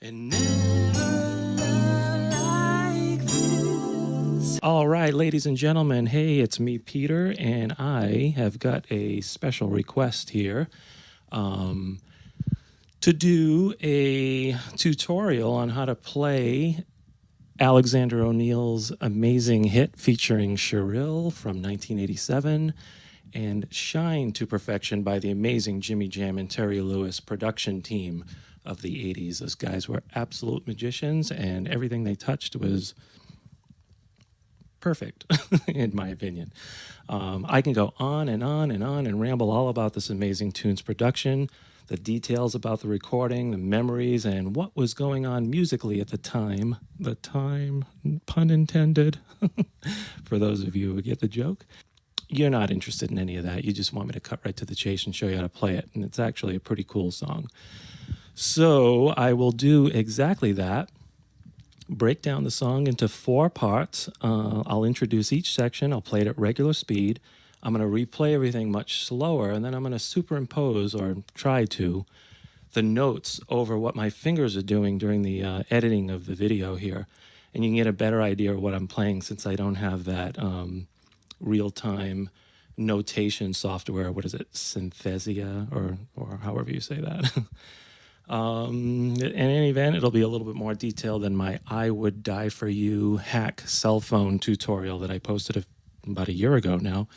And never like this. All right, ladies and gentlemen, hey, it's me, Peter, and I have got a special request here to do a tutorial on how to play Alexander O'Neal's amazing hit featuring Cheryl from 1987 and Shine to Perfection by the amazing Jimmy Jam and Terry Lewis production team of the 80s. Those guys were absolute magicians, and everything they touched was perfect, in my opinion. I can go on and on and on and ramble all about this amazing tunes production, the details about the recording, the memories, and what was going on musically at the time. The time, pun intended, for those of you who get the joke. You're not interested in any of that. You just want me to cut right to the chase and show you how to play it. And it's actually a pretty cool song. So I will do exactly that. Break down the song into 4 parts. I'll introduce each section. I'll play it at regular speed. I'm going to replay everything much slower, and then I'm going to superimpose, or try to, the notes over what my fingers are doing during the editing of the video here. And you can get a better idea of what I'm playing since I don't have that real-time notation software. What is it? Synthesia, or however you say that. In any event, it'll be a little bit more detailed than my I Would Die For You hack cell phone tutorial that I posted about a year ago now,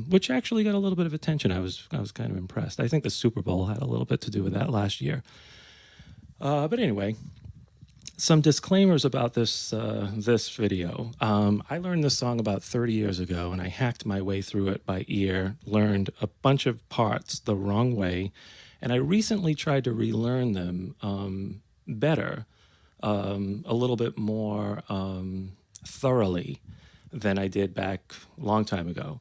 which actually got a little bit of attention. I was kind of impressed. I think the Super Bowl had a little bit to do with that last year. But anyway, some disclaimers about this video. I learned this song about 30 years ago, and I hacked my way through it by ear, learned a bunch of parts the wrong way, and I recently tried to relearn them better, a little bit more thoroughly than I did back a long time ago.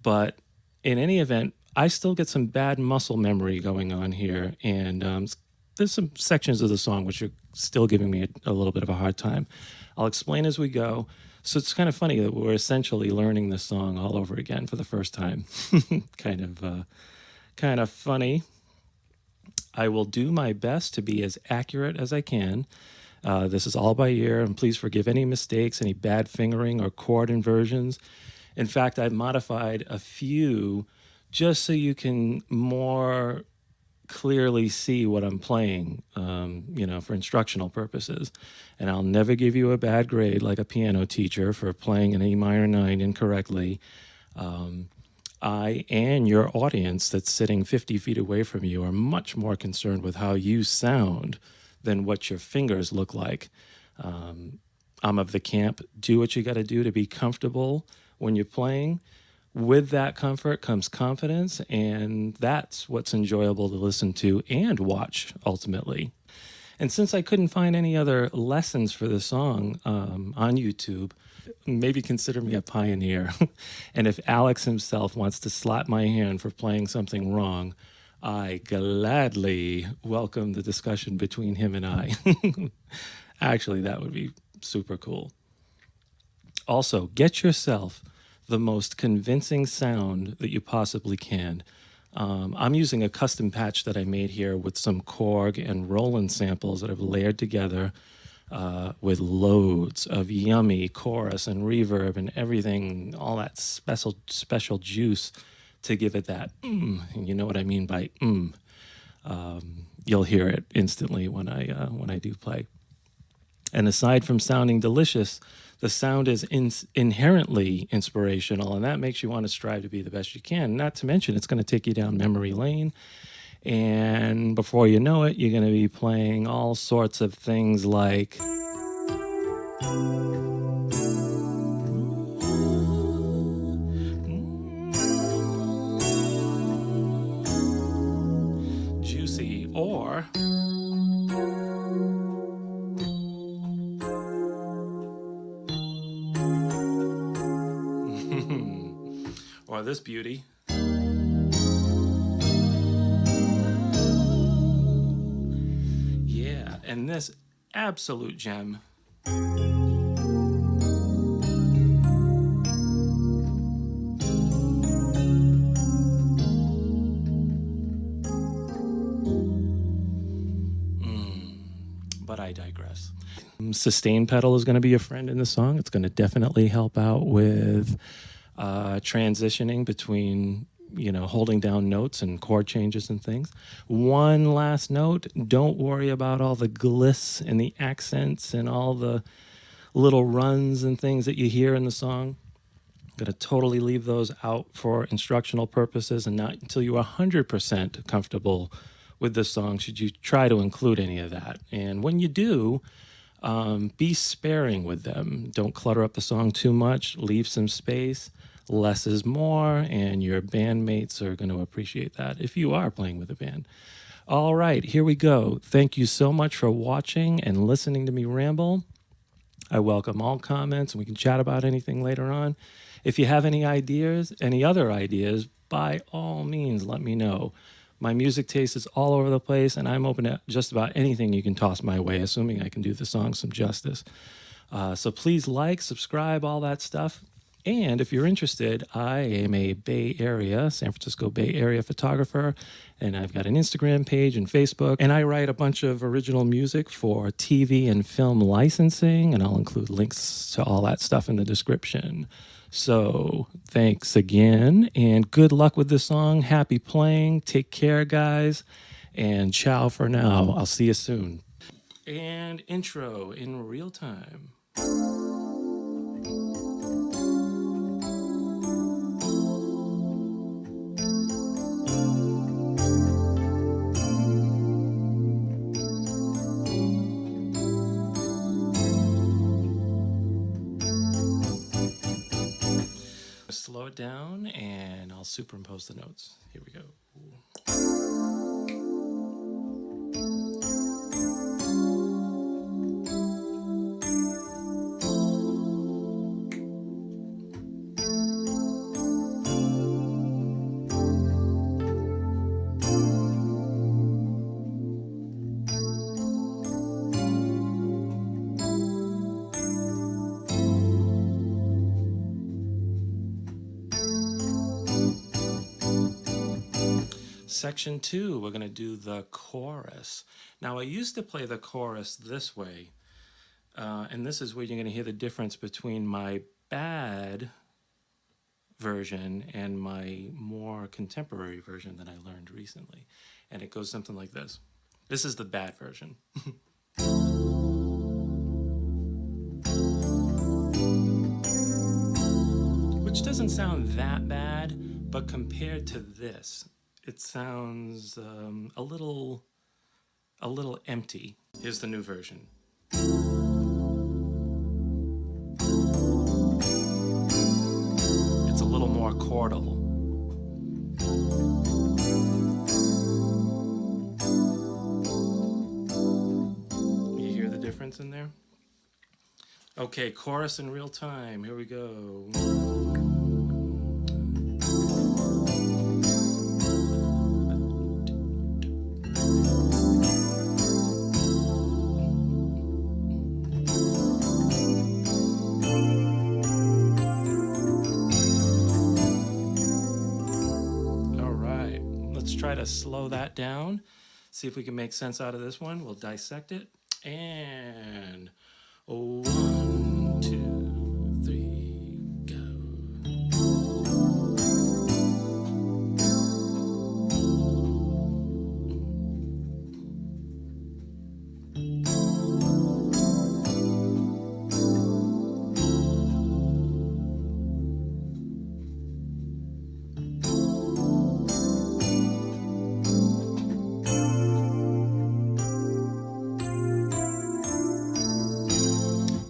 But in any event, I still get some bad muscle memory going on here, and there's some sections of the song which are still giving me a little bit of a hard time. I'll explain as we go. So it's kind of funny that we're essentially learning this song all over again for the first time. kind of funny. I will do my best to be as accurate as I can. This is all by ear, and please forgive any mistakes, any bad fingering or chord inversions. In fact, I've modified a few just so you can more clearly see what I'm playing, for instructional purposes. And I'll never give you a bad grade like a piano teacher for playing an E minor 9 incorrectly. I and your audience that's sitting 50 feet away from you are much more concerned with how you sound than what your fingers look like. I'm of the camp, do what you got to do to be comfortable when you're playing. With that comfort comes confidence, and that's what's enjoyable to listen to and watch, ultimately. And since I couldn't find any other lessons for the song on YouTube, maybe consider me a pioneer. And if Alex himself wants to slap my hand for playing something wrong, I gladly welcome the discussion between him and I. Actually, that would be super cool. Also, get yourself the most convincing sound that you possibly can. I'm using a custom patch that I made here with some Korg and Roland samples that I've layered together with loads of yummy chorus and reverb and everything, all that special juice to give it that and you know what I mean by You'll hear it instantly when I do play. And aside from sounding delicious, the sound is inherently inspirational, and that makes you want to strive to be the best you can. Not to mention, it's going to take you down memory lane, and before you know it, you're going to be playing all sorts of things like juicy, or or this beauty. Yeah, and this absolute gem. but I digress. Sustain pedal is going to be a friend in the song. It's going to definitely help out with transitioning between, holding down notes and chord changes and things. One last note, don't worry about all the gliss and the accents and all the little runs and things that you hear in the song. I'm going to totally leave those out for instructional purposes, and not until you're 100% comfortable with the song should you try to include any of that. And when you do, be sparing with them. Don't clutter up the song too much. Leave some space. Less is more, and your bandmates are going to appreciate that if you are playing with a band. All right, here we go. Thank you so much for watching and listening to me ramble. I welcome all comments, and we can chat about anything later on. If you have any other ideas, by all means, let me know. My music taste is all over the place, and I'm open to just about anything you can toss my way, assuming I can do the song some justice. So please like, subscribe, all that stuff. And if you're interested, I am a San Francisco Bay Area photographer, and I've got an Instagram page and Facebook, and I write a bunch of original music for TV and film licensing, and I'll include links to all that stuff in the description. So thanks again, and good luck with the song. Happy playing. Take care, guys, and ciao for now. I'll see you soon. And intro in real time. Slow it down, and I'll superimpose the notes. Here we go. Section 2, we're going to do the chorus. Now, I used to play the chorus this way, and this is where you're going to hear the difference between my bad version and my more contemporary version that I learned recently. And it goes something like this. This is the bad version. Which doesn't sound that bad, but compared to this, it sounds a little empty. Here's the new version. It's a little more chordal. You hear the difference in there? Okay, chorus in real time. Here we go. Try to slow that down, see if we can make sense out of this one. We'll dissect it, and 1, 2, 3, go.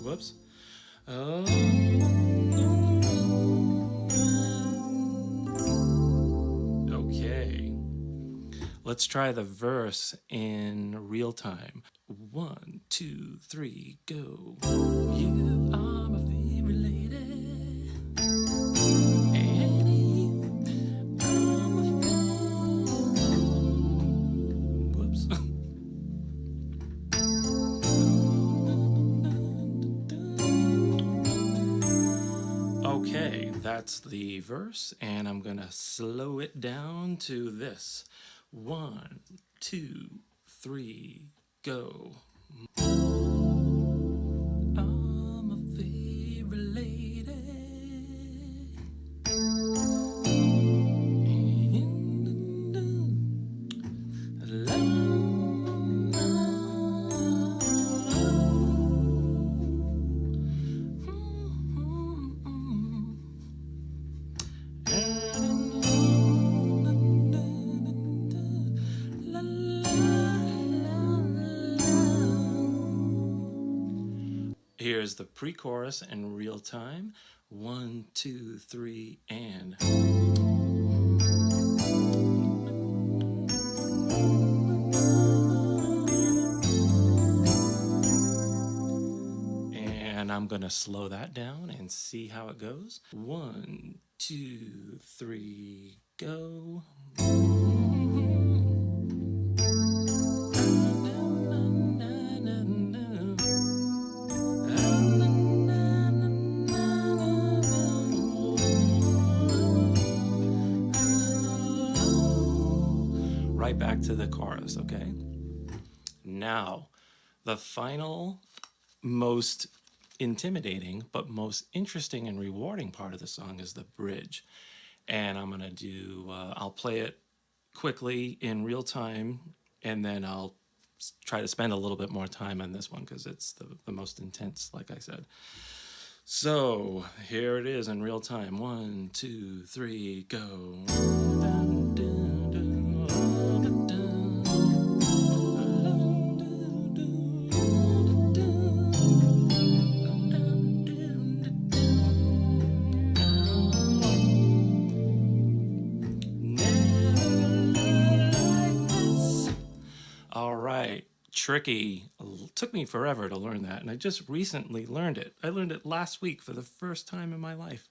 Whoops. Okay. Let's try the verse in real time. 1, 2, 3, go. You are my favorite lady. And you are my favorite. Whoops. Okay, that's the verse, and I'm gonna slow it down to this. 1, 2, 3, go. I'm a favorite lady. Here's the pre-chorus in real time. 1, 2, 3, and. And I'm gonna slow that down and see how it goes. 1, 2, 3, go. Right back to the chorus, okay? Now, the final, most intimidating, but most interesting and rewarding part of the song is the bridge. And I'm gonna do, I'll play it quickly in real time, and then I'll try to spend a little bit more time on this one because it's the most intense, like I said. So here it is in real time. 1, 2, 3, go. All right, tricky. Took me forever to learn that, and I just recently learned it. I learned it last week for the first time in my life.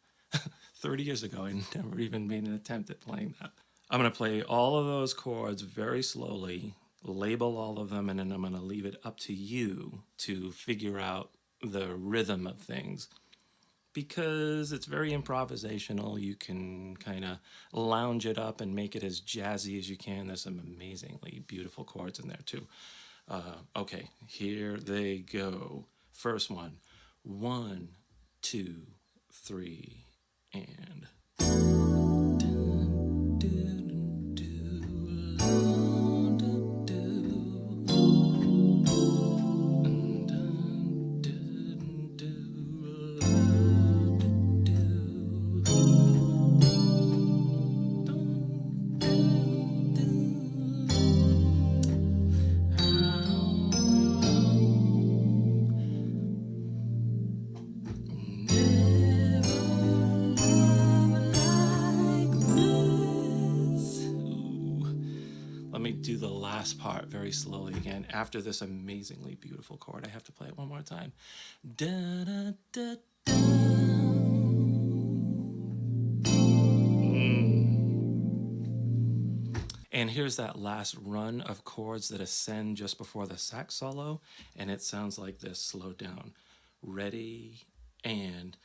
30 years ago, I never even made an attempt at playing that. I'm going to play all of those chords very slowly, label all of them, and then I'm going to leave it up to you to figure out the rhythm of things. Because it's very improvisational, you can kind of lounge it up and make it as jazzy as you can. There's some amazingly beautiful chords in there too. Okay, here they go. First one. 1, 2, 3, and. Let me do the last part very slowly again. After this amazingly beautiful chord, I have to play it one more time. Da, da, da, da. And here's that last run of chords that ascend just before the sax solo, and it sounds like this slowed down. Ready, and.